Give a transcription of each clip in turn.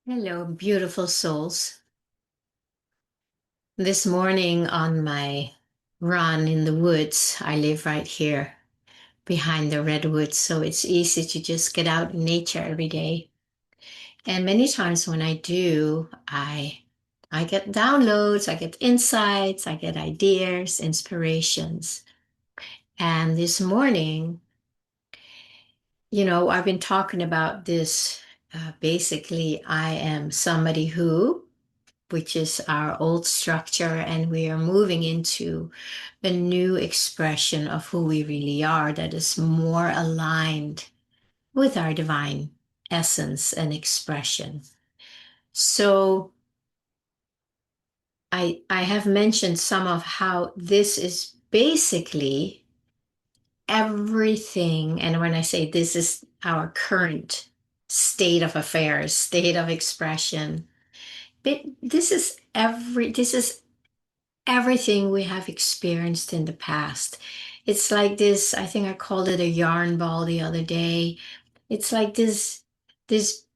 Hello, beautiful souls. This morning on my run in the woods, I live right here behind the redwoods, so it's easy to just get out in nature every day. And many times when I do, I get downloads, I get insights, I get ideas, inspirations. And this morning, I've been talking about this. Basically, I am somebody who, which is our old structure, and we are moving into a new expression of who we really are that is more aligned with our divine essence and expression. So I have mentioned some of how this is basically everything. And when I say this is our current state of affairs, state of expression, but this is everything we have experienced in the past. It's like this, I think I called it a yarn ball the other day. It's like this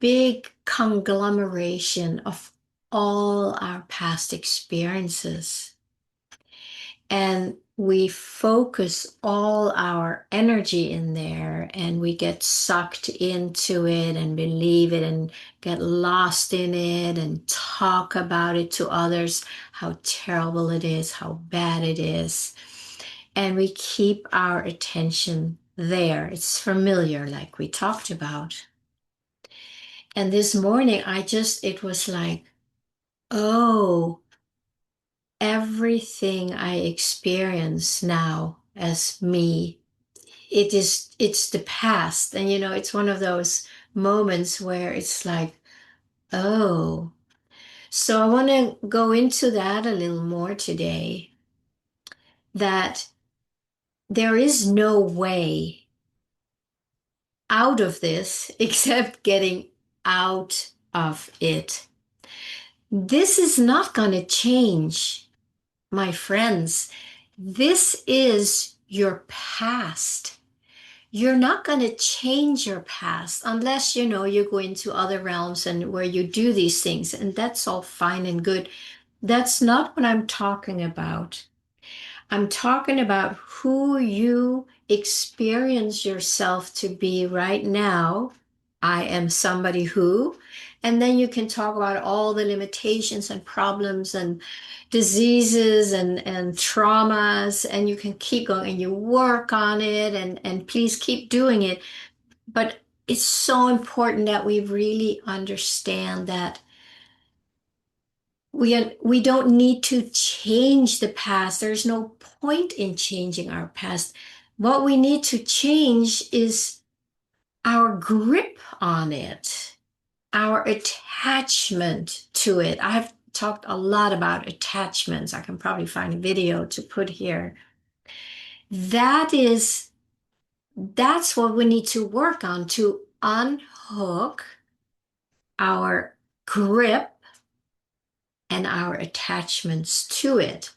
big conglomeration of all our past experiences. And we focus all our energy in there and we get sucked into it and believe it and get lost in it and talk about it to others, how terrible it is, how bad it is. And we keep our attention there. It's familiar, like we talked about. And this morning, it was like, oh, everything I experience now as me, it's the past. And it's one of those moments where it's like, oh. So I want to go into that a little more today, that there is no way out of this except getting out of it. This is not going to change, my friends. This is your past. You're not going to change your past unless you go into other realms and where you do these things, and that's all fine and good. That's not what I'm talking about. I'm talking about who you experience yourself to be right now. I am somebody who, and then you can talk about all the limitations and problems and diseases and traumas, and you can keep going and you work on it, and please keep doing it. But it's so important that we really understand that we don't need to change the past. There's no point in changing our past. What we need to change is our grip on it, our attachment to it. I've talked a lot about attachments. I can probably find a video to put here. That is, that's what we need to work on, to unhook our grip and our attachments to it,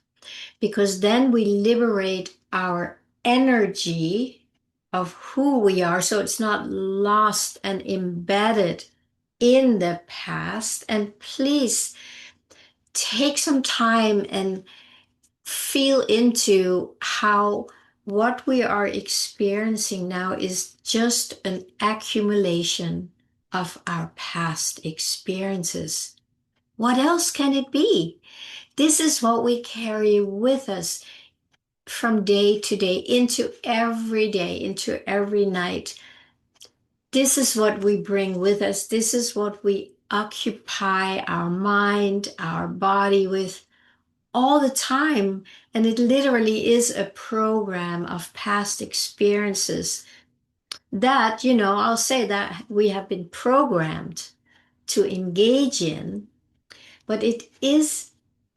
because then we liberate our energy of who we are, so it's not lost and embedded in the past. And please take some time and feel into how what we are experiencing now is just an accumulation of our past experiences. What else can it be? This is what we carry with us from day to day, into every night. This is what we bring with us. This is what we occupy our mind, our body with all the time. And it literally is a program of past experiences that, I'll say that we have been programmed to engage in, but it is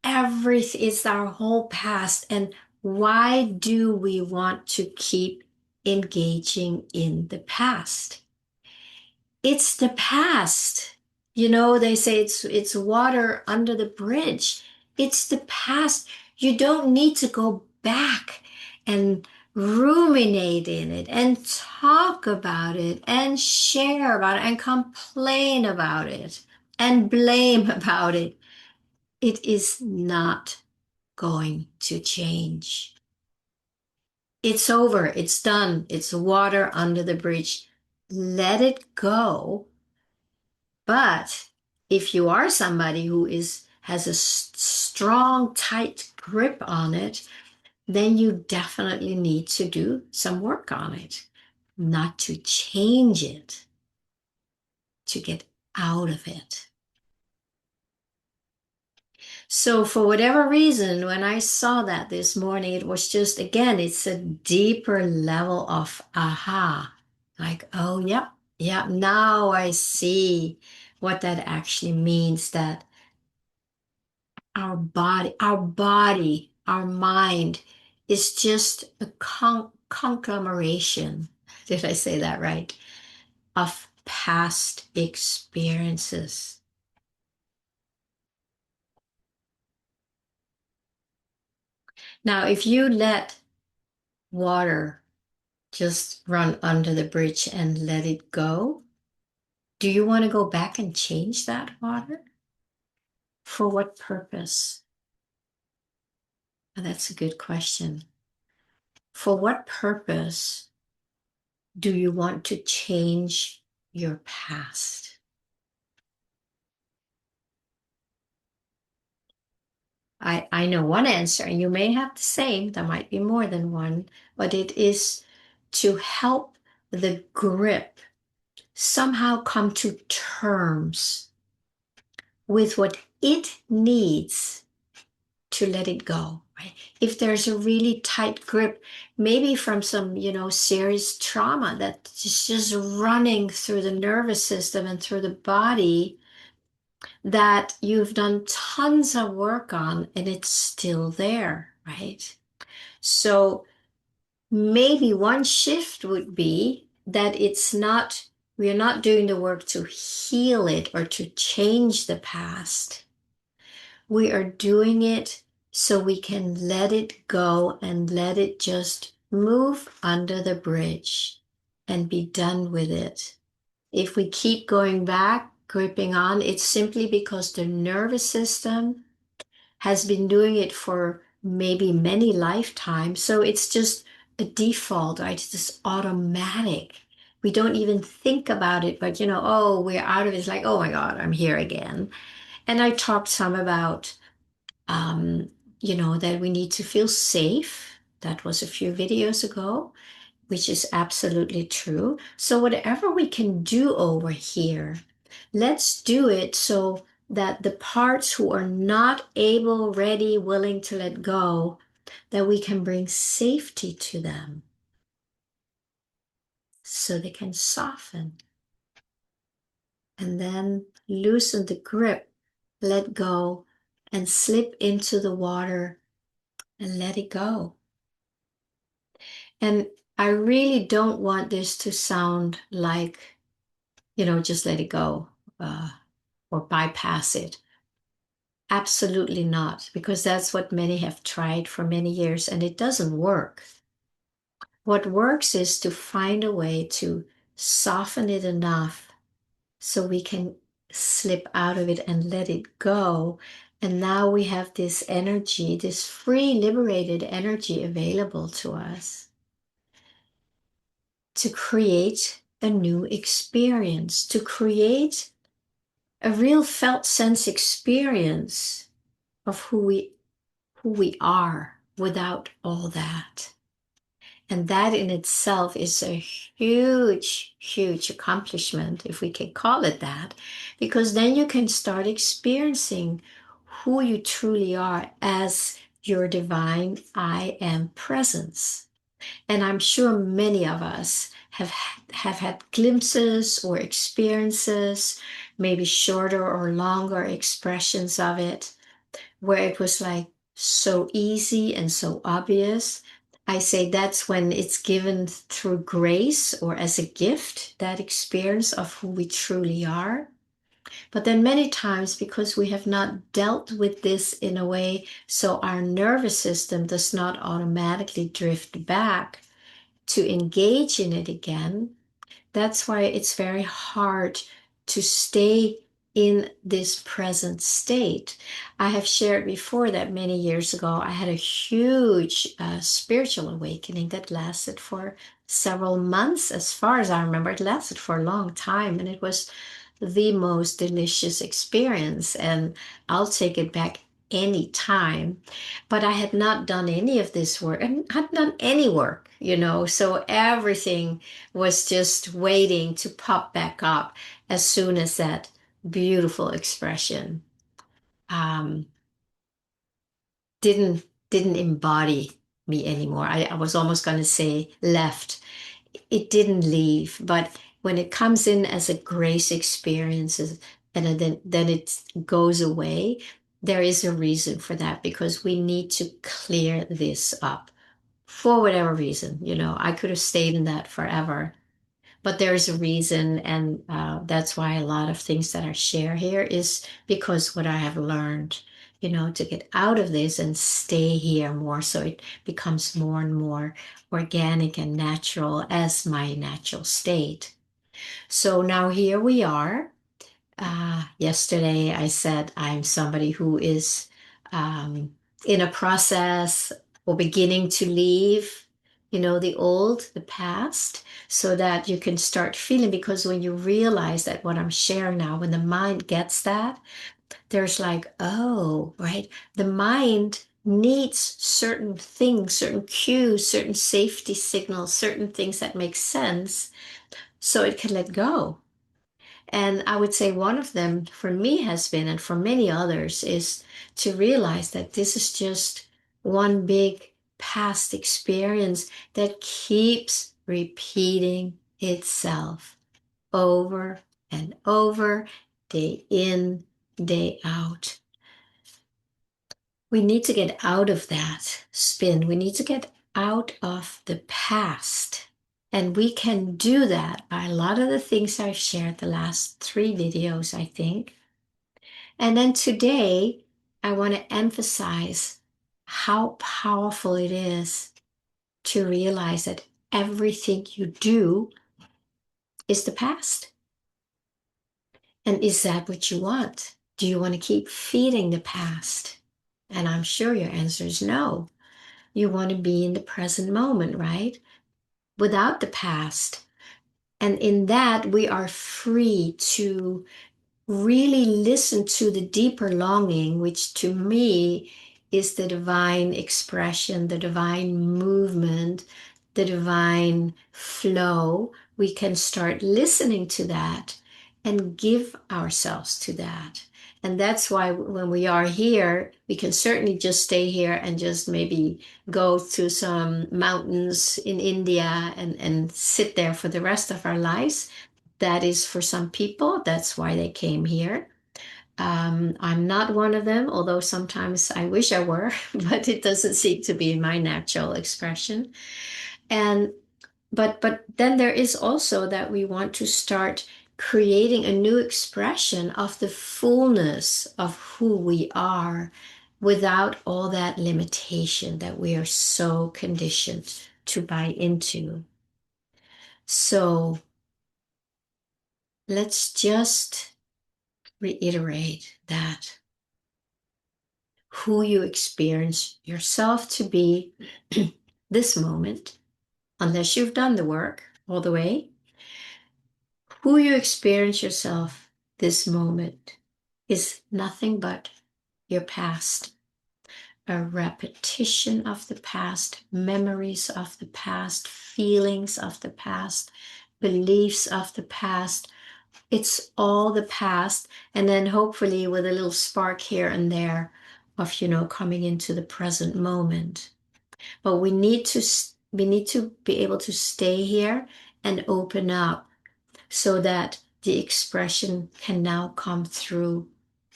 everything, it's our whole past. And why do we want to keep engaging in the past? It's the past. They say it's water under the bridge. It's the past. You don't need to go back and ruminate in it and talk about it and share about it and complain about it. and blame about it, it is not going to change. It's over. It's done. It's water under the bridge. Let it go. But if you are somebody who has a strong, tight grip on it, then you definitely need to do some work on it, not to change it, to get out of it. So for whatever reason, when I saw that this morning, it was just, again, it's a deeper level of aha. Like, oh, yep, yep, now I see what that actually means, that our mind is just a conglomeration. Did I say that right? Of past experiences. Now, if you let water just run under the bridge and let it go, do you want to go back and change that water? For what purpose? Well, that's a good question. For what purpose do you want to change your past? I know one answer, and you may have the same, there might be more than one, but it is to help the grip somehow come to terms with what it needs to let it go, right? If there's a really tight grip, maybe from some, serious trauma that is just running through the nervous system and through the body, that you've done tons of work on and it's still there, right? So maybe one shift would be that we're not doing the work to heal it or to change the past. We are doing it so we can let it go and let it just move under the bridge and be done with it. If we keep going back, gripping on, it's simply because the nervous system has been doing it for maybe many lifetimes. So it's just a default, right? It's just automatic. We don't even think about it, but oh, we're out of it. It's like, oh my God, I'm here again. And I talked some about, that we need to feel safe. That was a few videos ago, which is absolutely true. So whatever we can do over here, let's do it so that the parts who are not able, ready, willing to let go, that we can bring safety to them so they can soften and then loosen the grip, let go, and slip into the water and let it go. And I really don't want this to sound like, just let it go, or bypass it. Absolutely not, because that's what many have tried for many years and it doesn't work. What works is to find a way to soften it enough so we can slip out of it and let it go. And now we have this energy, this free, liberated energy available to us to create a new experience, to create a real felt sense experience of who we are without all that. And that in itself is a huge, huge accomplishment, if we can call it that, because then you can start experiencing who you truly are as your divine I am presence. And I'm sure many of us have had glimpses or experiences, maybe shorter or longer expressions of it, where it was like so easy and so obvious. I say that's when it's given through grace or as a gift, that experience of who we truly are. But then many times, because we have not dealt with this in a way so our nervous system does not automatically drift back to engage in it again, that's why it's very hard to stay in this present state. I have shared before that many years ago, I had a huge spiritual awakening that lasted for several months. As far as I remember, it lasted for a long time, and it was the most delicious experience. And I'll take it back any time. But I had not done any of this work and hadn't done any work, so everything was just waiting to pop back up as soon as that beautiful expression um, didn't didn't embody me anymore. I was almost going to say left. It didn't leave, but when it comes in as a grace experience and then it goes away, there is a reason for that because we need to clear this up for whatever reason. I could have stayed in that forever. But there's a reason, and that's why a lot of things that I share here is because what I have learned, to get out of this and stay here more so it becomes more and more organic and natural as my natural state. So now here we are. Yesterday, I said I'm somebody who is in a process or beginning to leave, the past, so that you can start feeling. Because when you realize that what I'm sharing now, when the mind gets that, there's like, oh, right, the mind needs certain things, certain cues, certain safety signals, certain things that make sense so it can let go. And I would say one of them for me has been, and for many others, is to realize that this is just one big past experience that keeps repeating itself over and over, day in, day out. We need to get out of that spin. We need to get out of the past. And we can do that by a lot of the things I've shared the last 3 videos, I think. And then today, I want to emphasize how powerful it is to realize that everything you do is the past. And is that what you want? Do you want to keep feeding the past? And I'm sure your answer is no. You want to be in the present moment, right? Without the past. And in that, we are free to really listen to the deeper longing, which to me is the divine expression, the divine movement, the divine flow. We can start listening to that and give ourselves to that. And that's why when we are here, we can certainly just stay here and just maybe go to some mountains in India and sit there for the rest of our lives. That is for some people, that's why they came here. I'm not one of them, although sometimes I wish I were, but it doesn't seem to be my natural expression. And but then there is also that we want to start creating a new expression of the fullness of who we are without all that limitation that we are so conditioned to buy into. So let's just reiterate that who you experience yourself to be this moment, unless you've done the work all the way, who you experience yourself this moment is nothing but your past, a repetition of the past, memories of the past, feelings of the past, beliefs of the past. It's all the past, and then hopefully with a little spark here and there of, coming into the present moment. But we need to be able to stay here and open up so that the expression can now come through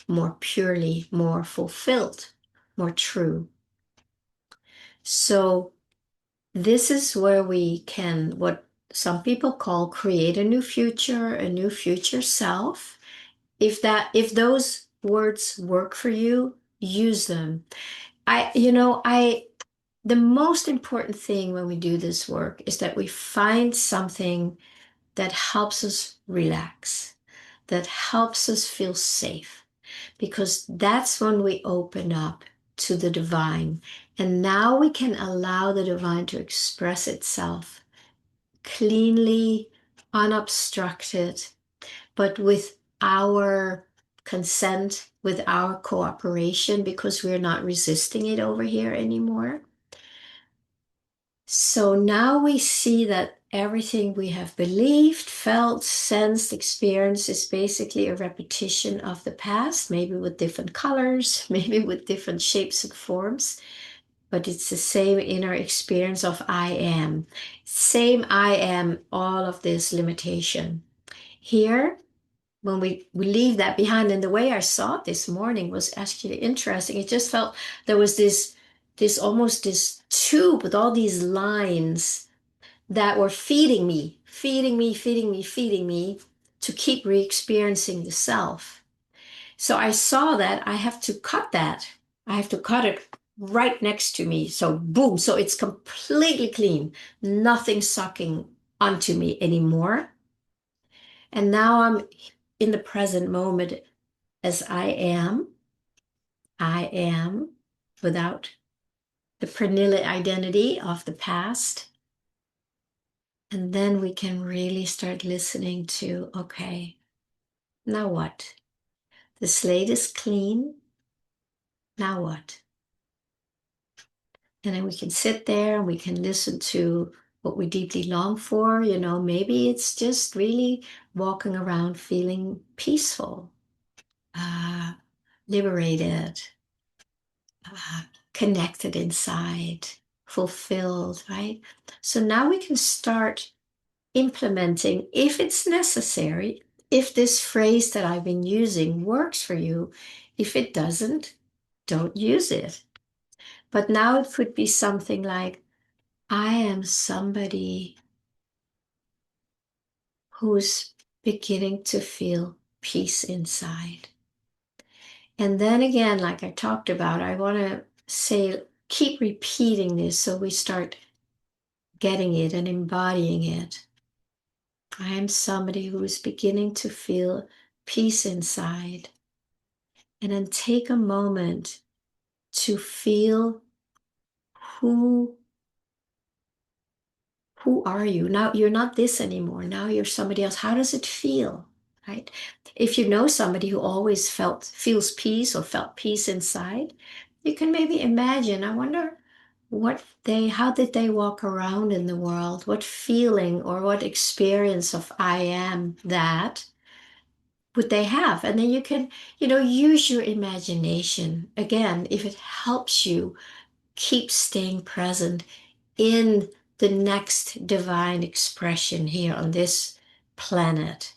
more purely, more fulfilled, more true. So this is where we can, what some people call, create a new future self. If those words work for you, use them. The most important thing when we do this work is that we find something that helps us relax, that helps us feel safe, because that's when we open up to the divine. And now we can allow the divine to express itself cleanly, unobstructed, but with our consent, with our cooperation, because we're not resisting it over here anymore. So now we see that everything we have believed, felt, sensed, experienced is basically a repetition of the past, maybe with different colors, maybe with different shapes and forms, but it's the same inner experience of I am. Same I am, all of this limitation. Here, when we leave that behind, and the way I saw it this morning was actually interesting. It just felt there was this almost this tube with all these lines that were feeding me, feeding me, feeding me, feeding me to keep re-experiencing the self. So I saw that I have to cut that. I have to cut it right next to me. So boom, so it's completely clean, nothing sucking onto me anymore. And now I'm in the present moment as I am without the pernilla identity of the past. And then we can really start listening to, okay, now what? The slate is clean. Now what? And then we can sit there and we can listen to what we deeply long for. You know, maybe it's just really walking around feeling peaceful, uh, liberated, uh, connected inside, fulfilled, right? So now we can start implementing, if it's necessary, if this phrase that I've been using works for you. If it doesn't, don't use it. But now it could be something like, I am somebody who's beginning to feel peace inside. And then again, like I talked about, I want to say, keep repeating this so we start getting it and embodying it. I am somebody who is beginning to feel peace inside. And then take a moment to feel who who are you? Now you're not this anymore. Now you're somebody else. How does it feel? Right? If you know somebody who always feels peace or felt peace inside, you can maybe imagine, I wonder how did they walk around in the world? What feeling or what experience of I am that would they have? And then you can, use your imagination. Again, if it helps you keep staying present in the next divine expression here on this planet.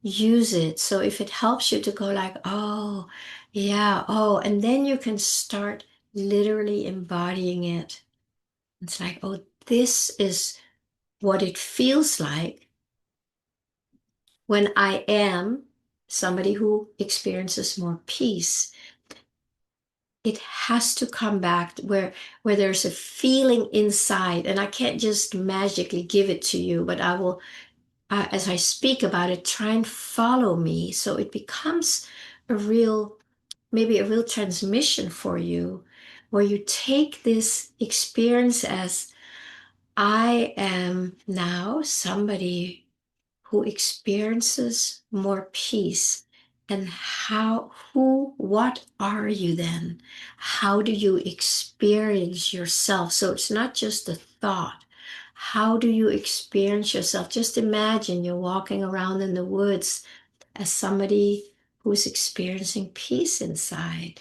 Use it. So if it helps you to go like, oh, yeah, oh, and then you can start literally embodying it. It's like, oh, this is what it feels like when I am somebody who experiences more peace. It has to come back where there's a feeling inside, and I can't just magically give it to you, but I will, as I speak about it, try and follow me so it becomes maybe a real transmission for you, where you take this experience as, I am now somebody who experiences more peace. And what are you then? How do you experience yourself? So it's not just a thought. How do you experience yourself? Just imagine you're walking around in the woods as somebody who's experiencing peace inside.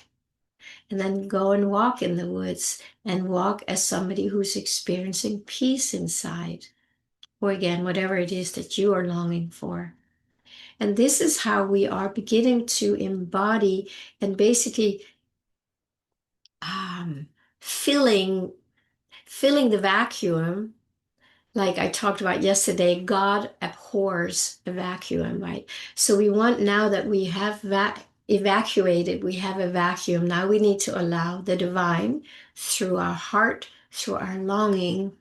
And then go and walk in the woods and walk as somebody who's experiencing peace inside. Or again, whatever it is that you are longing for. And this is how we are beginning to embody and basically um, filling the vacuum. Like I talked about yesterday, God abhors a vacuum, right? So we want, now that we have evacuated, we have a vacuum. Now we need to allow the divine through our heart, through our longing,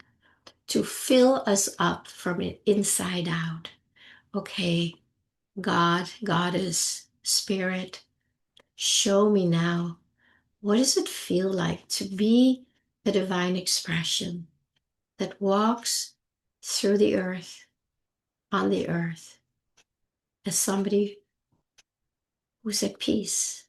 to fill us up from it inside out. Okay, God, Goddess, Spirit, show me now, what does it feel like to be a divine expression that walks through the earth, on the earth, as somebody who's at peace?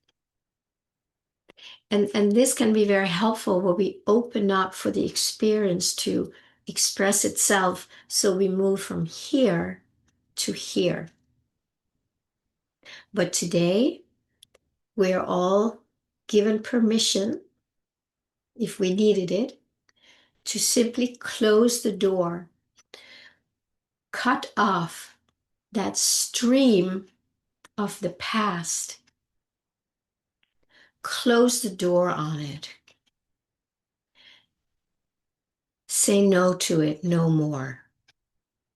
And this can be very helpful where we open up for the experience to express itself. So we move from here to here. But today, we're all given permission, if we needed it, to simply close the door, cut off that stream of the past, close the door on it, say no to it no more.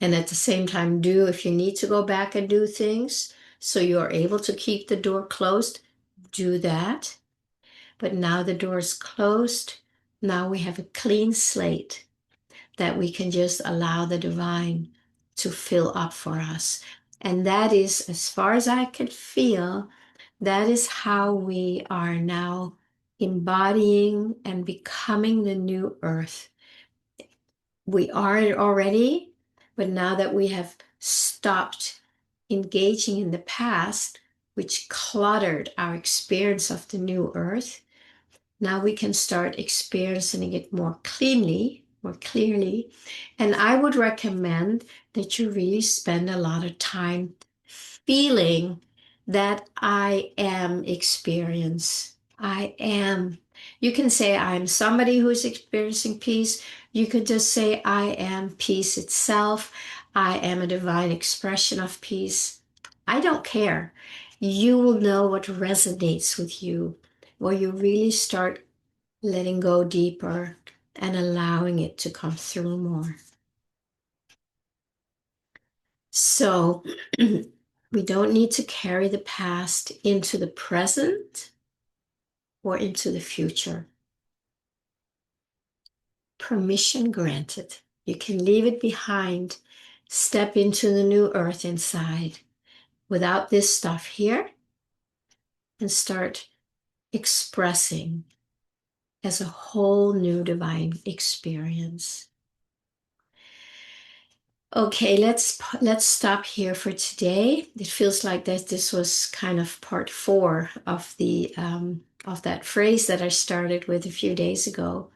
And at the same time, do, if you need to go back and do things so you're able to keep the door closed, do that. But now the door is closed. Now we have a clean slate that we can just allow the divine to fill up for us. And that is, as far as I can feel, that is how we are now embodying and becoming the new earth. We are it already, but now that we have stopped engaging in the past, which cluttered our experience of the new earth, now we can start experiencing it more cleanly, more clearly. And I would recommend that you really spend a lot of time feeling that I am experience. I am. You can say, I am somebody who is experiencing peace. You could just say, I am peace itself. I am a divine expression of peace. I don't care. You will know what resonates with you, where you really start letting go deeper and allowing it to come through more. So we don't need to carry the past into the present or into the future. Permission granted. You can leave it behind, step into the new earth inside without this stuff here, and start expressing as a whole new divine experience. Okay, let's stop here for today. It feels like that this was kind of part 4 of the of that phrase that I started with a few days ago.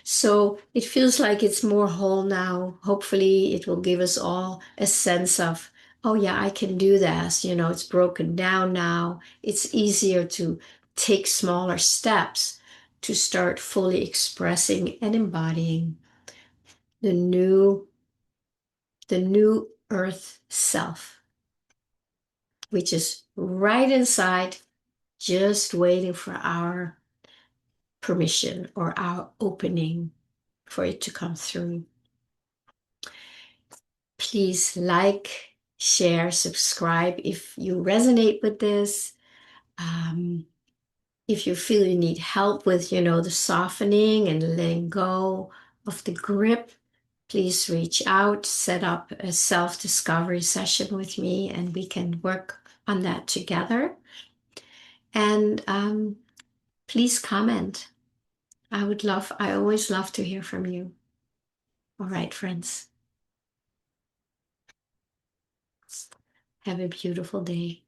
So it feels like it's more whole now. Hopefully, it will give us all a sense of, oh yeah, I can do this. You know, it's broken down now. It's easier to take smaller steps to start fully expressing and embodying the new earth self, which is right inside, just waiting for our permission or our opening for it to come through. Please like, share, subscribe if you resonate with this. If you feel you need help with, the softening and letting go of the grip, please reach out, set up a self-discovery session with me, and we can work on that together. And please comment. I always love to hear from you. All right, friends. Have a beautiful day.